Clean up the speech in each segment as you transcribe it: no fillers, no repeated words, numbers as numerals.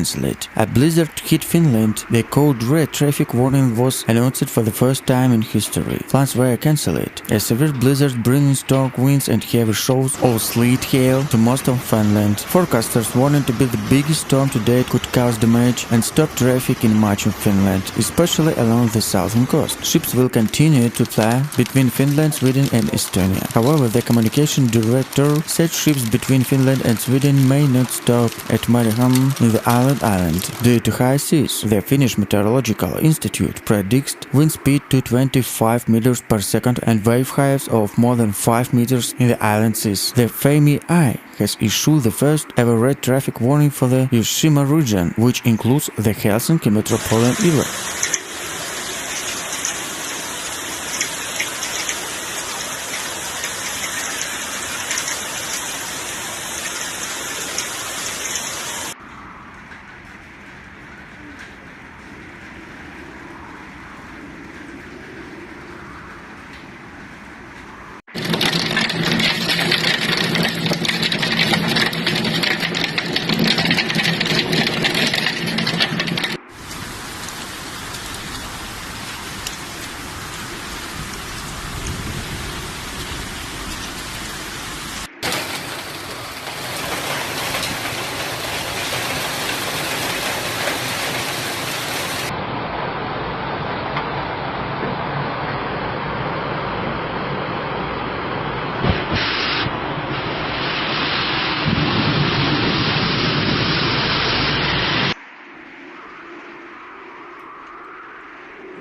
cancel it. A blizzard hit Finland. The code red traffic warning was announced for the first time in history. Plans were cancelled. A severe blizzard bringing strong winds and heavy showers of sleet hail to most of Finland. Forecasters warned to be the biggest storm to date could cause damage and stop traffic in much of Finland, especially along the southern coast. Ships will continue to ply between Finland, Sweden and Estonia. However, the communication director said ships between Finland and Sweden may not stop at Mariehamn in the island due to high seas. The Finnish Meteorological Institute predicts wind speed to 25 meters per second and wave heights of more than 5 meters in the island seas. The FMI has issued the first ever red traffic warning for the Uusimaa region, which includes the Helsinki metropolitan area.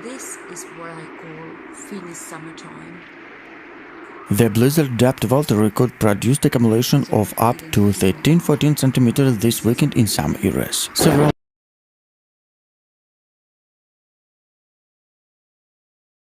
This is what I call Finnish summertime. The blizzard dubbed Valtteri could produce accumulation of up to 13-14 centimeters this weekend in some areas. Several